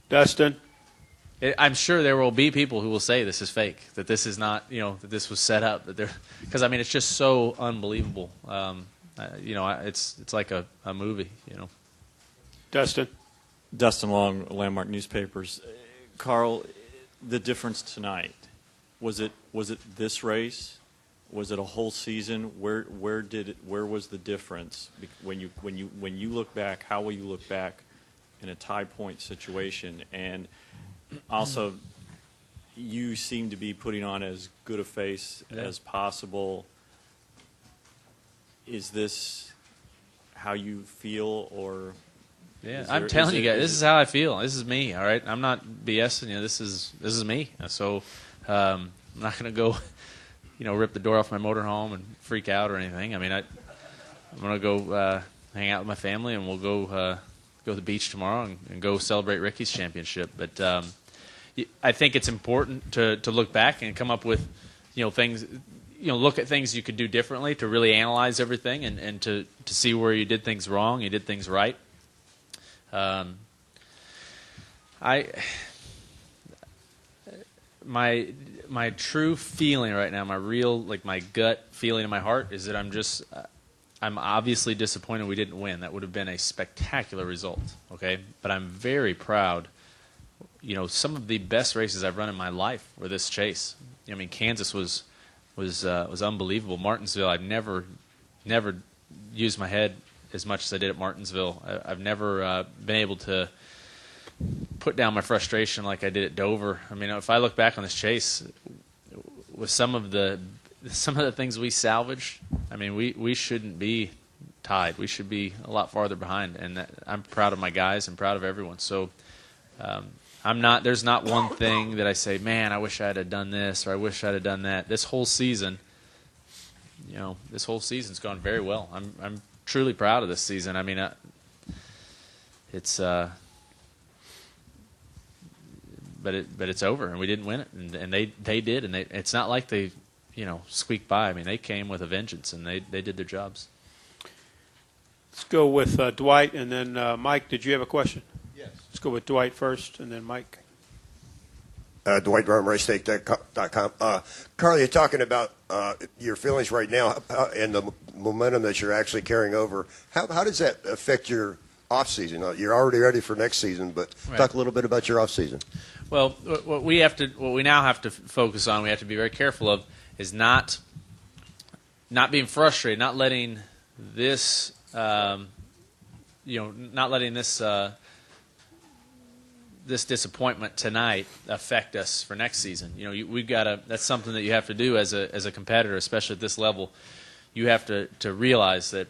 Dustin? I'm sure there will be people who will say this is fake, that this is not, that this was set up, because I mean it's just so unbelievable. It's like a movie. Dustin? Dustin Long, Landmark Newspapers. Carl, the difference tonight, was it this race? Was it a whole season? Where was the difference when you look back? How will you look back in a tie point situation? And also, you seem to be putting on as good a face as possible. Is this how you feel, or? Yeah, I'm telling you guys, this is how I feel. This is me. All right, I'm not BSing you. This is me. So I'm not going to go, rip the door off my motorhome and freak out or anything. I mean, I'm going to go hang out with my family, and we'll go to the beach tomorrow and go celebrate Ricky's championship. But I think it's important to look back and come up with, things. Look at things you could do differently, to really analyze everything and to see where you did things wrong, you did things right. My true feeling right now, my gut feeling in my heart is that I'm obviously disappointed we didn't win. That would have been a spectacular result, okay? But I'm very proud. Some of the best races I've run in my life were this chase. I mean, Kansas was unbelievable. Martinsville, I've never used my head as much as I did at Martinsville. I've never been able to put down my frustration like I did at Dover. I mean, if I look back on this chase, with some of the things we salvaged, I mean, we shouldn't be tied. We should be a lot farther behind, and I'm proud of my guys and proud of everyone. So there's not one thing that I say, man, I wish I had done this or I wish I'd have done that. This whole season's gone very well. I'm truly proud of this season. I mean, it's but it's over, and we didn't win it, and they did, and it's not like they squeaked by. I mean, they came with a vengeance, and they did their jobs. Let's go with Dwight, and then Mike. Did you have a question? Yes. Let's go with Dwight first, and then Mike. Dwight from RaceState.com. Carl, you're talking about your feelings right now and the momentum that you're actually carrying over. How does that affect your off season? You're already ready for next season, but talk a little bit about your off season. Well, what we now have to focus on, we have to be very careful of, is not being frustrated, not letting this, this disappointment tonight affect us for next season. We've got to. That's something that you have to do as a competitor, especially at this level. You have to realize that,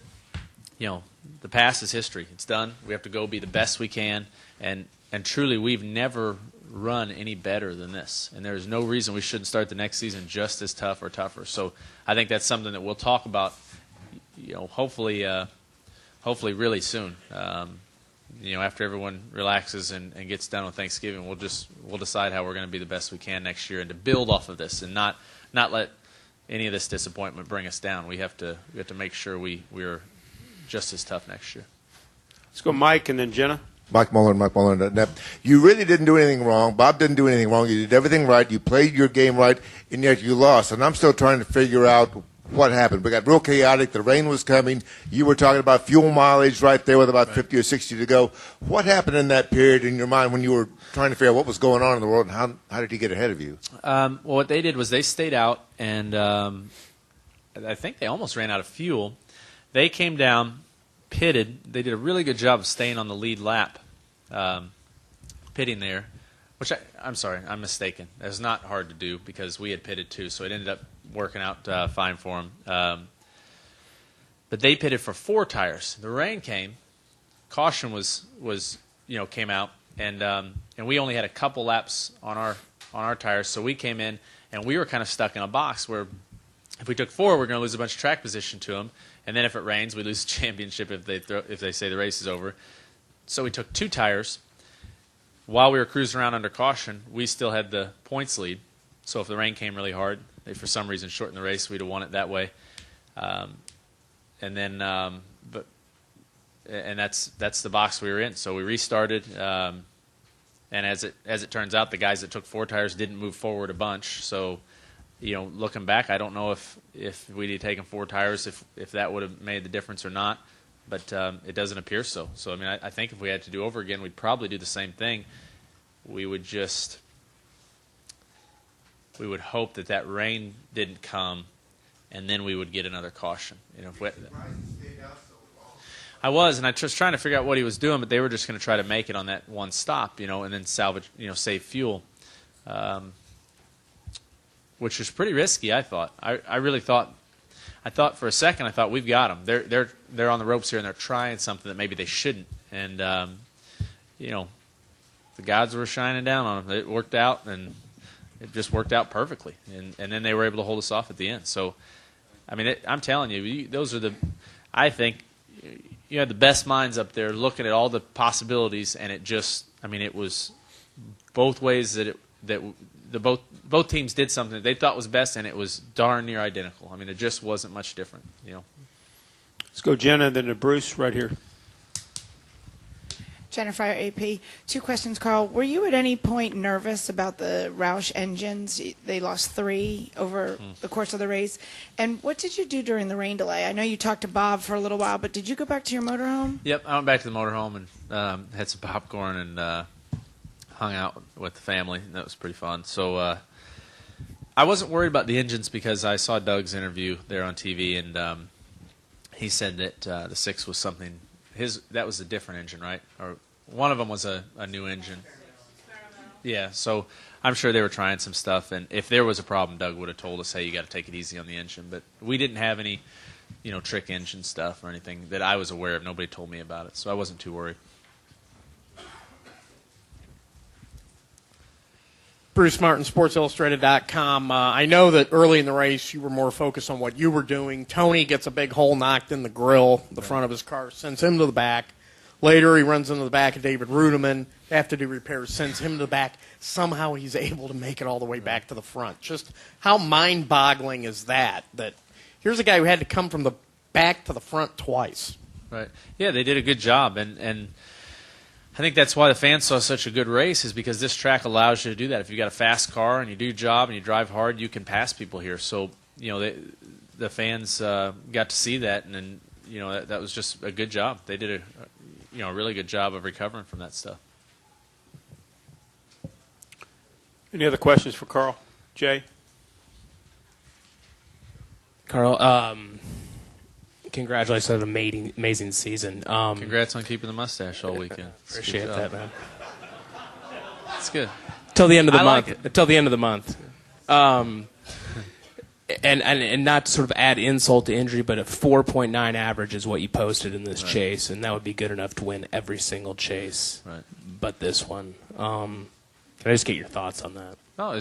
the past is history. It's done. We have to go be the best we can, and truly, we've never run any better than this. And there's no reason we shouldn't start the next season just as tough or tougher. So I think that's something that we'll talk about, hopefully really soon. After everyone relaxes and gets done with Thanksgiving, we'll decide how we're going to be the best we can next year, and to build off of this, and not let any of this disappointment bring us down. We have to make sure we're just as tough next year. Let's go Mike, and then Jenna. Mike Muller.net. You really didn't do anything wrong. Bob didn't do anything wrong. You did everything right. You played your game right, and yet you lost. And I'm still trying to figure out what happened. We got real chaotic. The rain was coming. You were talking about fuel mileage right there with about 50 or 60 to go. What happened in that period in your mind when you were trying to figure out what was going on in the world, and how did he get ahead of you? Well, what they did was they stayed out, and I think they almost ran out of fuel. They came down, pitted. They did a really good job of staying on the lead lap, pitting there, which I'm sorry, I'm mistaken. It was not hard to do because we had pitted too, so it ended up working out fine for them. But they pitted for 4 tires. The rain came, caution was came out, and we only had a couple laps on our tires, so we came in and we were kind of stuck in a box where if we took 4, we're going to lose a bunch of track position to them, and then if it rains, we lose the championship if they say the race is over. So we took 2 tires. While we were cruising around under caution, we still had the points lead. So if the rain came really hard, they for some reason shortened the race, we'd have won it that way. And that's the box we were in. So we restarted. And as it turns out, the guys that took 4 tires didn't move forward a bunch. So, looking back, I don't know if we'd have taken 4 tires, if that would have made the difference or not. But it doesn't appear so. So, I mean, I think if we had to do over again, we'd probably do the same thing. We would hope that rain didn't come, and then we would get another caution. I was, and I was trying to figure out what he was doing, but they were just going to try to make it on that one stop, and then salvage, save fuel, which was pretty risky. I thought. I really thought. I thought for a second. I thought we've got them. They're on the ropes here, and they're trying something that maybe they shouldn't. And the gods were shining down on them. It worked out, and it just worked out perfectly. And then they were able to hold us off at the end. So, I mean, I'm telling you, those are I think. You had the best minds up there looking at all the possibilities, and it was both ways that both teams did something that they thought was best, and it was darn near identical. I mean, it just wasn't much different. Let's go Jenna, then to Bruce right here. Jennifer, AP. 2 questions, Carl. Were you at any point nervous about the Roush engines? They lost 3 over the course of the race. And what did you do during the rain delay? I know you talked to Bob for a little while, but did you go back to your motorhome? Yep, I went back to the motorhome and had some popcorn and hung out with the family. That was pretty fun. So I wasn't worried about the engines because I saw Doug's interview there on TV, and he said that the 6 was something. That was a different engine, right? Or one of them was a new engine. Yeah, so I'm sure they were trying some stuff, and if there was a problem, Doug would have told us, hey, you got to take it easy on the engine. But we didn't have any, trick engine stuff or anything that I was aware of. Nobody told me about it, so I wasn't too worried. Bruce Martin, SportsIllustrated.com. I know that early in the race you were more focused on what you were doing. Tony gets a big hole knocked in the grill, the front of his car, sends him to the back. Later he runs into the back of David Rudeman. They have to do repairs, sends him to the back. Somehow he's able to make it all the way back to the front. Just how mind-boggling is that here's a guy who had to come from the back to the front twice. Right. Yeah, they did a good job, and I think that's why the fans saw such a good race, is because this track allows you to do that. If you've got a fast car and you do your job and you drive hard, you can pass people here. So, the fans got to see that, and then, that was just a good job. They did a really good job of recovering from that stuff. Any other questions for Carl? Jay? Carl, congratulations on an amazing season. Congrats on keeping the mustache all weekend. Appreciate that, man. It's good. Till the end of the I month. like it. Till the end of the month. And not to sort of add insult to injury, but a 4.9 average is what you posted in this chase, and that would be good enough to win every single chase. Right. But this one. Can I just get your thoughts on that? No,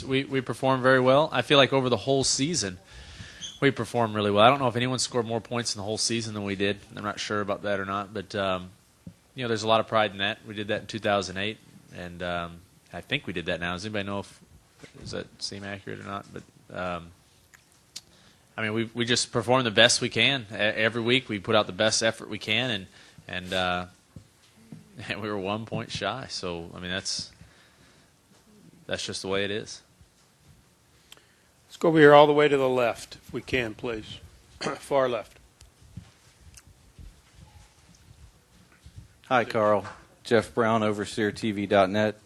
we performed very well. I feel like over the whole season, we performed really well. I don't know if anyone scored more points in the whole season than we did. I'm not sure about that or not, but there's a lot of pride in that. We did that in 2008, and I think we did that now. Does anybody know does that seem accurate or not? But we just perform the best we can every week. We put out the best effort we can, and we were 1 point shy. So that's just the way it is. Let's go over here all the way to the left, if we can, please. Far left. Hi, Carl. Jeff Brown, OverseerTV.net.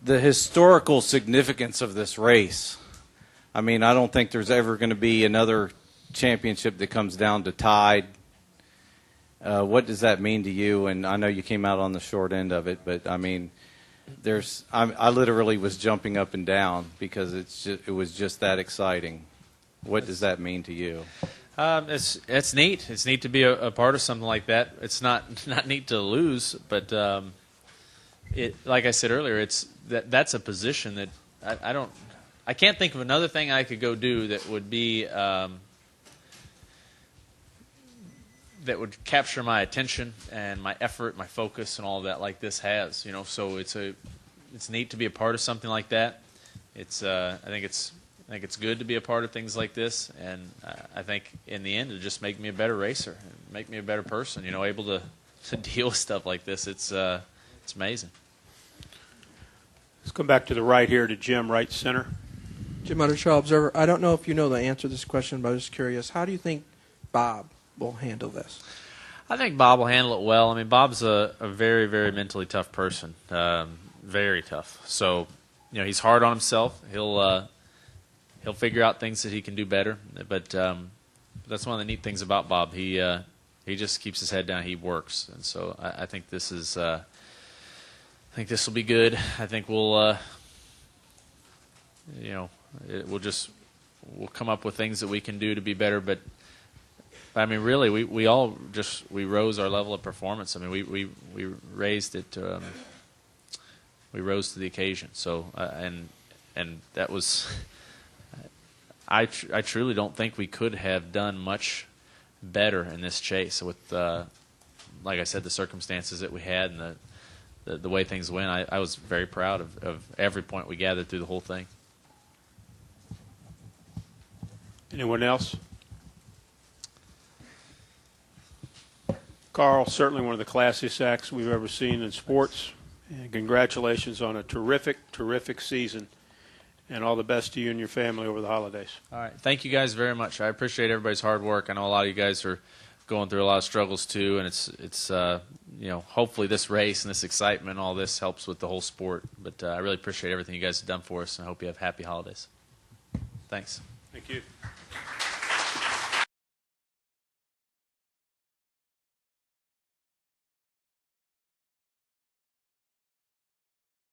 The historical significance of this race. I don't think there's ever going to be another championship that comes down to tied. What does that mean to you? And I know you came out on the short end of it, but I literally was jumping up and down because it was just that exciting. What does that mean to you? It's neat. It's neat to be a part of something like that. It's not neat to lose, but like I said earlier, that's a position that I can't think of another thing I could go do that would be that would capture my attention and my effort, my focus, and all of that like this has. So it's neat to be a part of something like that. I think it's good to be a part of things like this, and I think in the end it'll just make me a better racer, and make me a better person. Able to deal with stuff like this. It's amazing. Let's come back to the right here to Jim, right center. Jim Uttershaw, Observer. I don't know if you know the answer to this question, but I was just curious. How do you think Bob will handle this? I think Bob will handle it well. I mean, Bob's a very, very mentally tough person, very tough. So, you know, he's hard on himself. He'll figure out things that he can do better. But that's one of the neat things about Bob. He just keeps his head down. He works, and so I think this is. I think this will be good. I think we'll, you know, we'll come up with things that we can do to be better. But I mean, really, we all just rose our level of performance. I mean, we raised it. We rose to the occasion. So and that was. I truly don't think we could have done much better in this chase with, like I said, the circumstances that we had and the way things went. I was very proud of every point we gathered through the whole thing. Anyone else? Carl, certainly one of the classiest acts we've ever seen in sports. And congratulations on a terrific, terrific season. And all the best to you and your family over the holidays. All right. Thank you guys very much. I appreciate everybody's hard work. I know a lot of you guys are going through a lot of struggles too, and it's you know, hopefully this race and this excitement and all this helps with the whole sport. But I really appreciate everything you guys have done for us, and I hope you have happy holidays. Thanks. Thank you.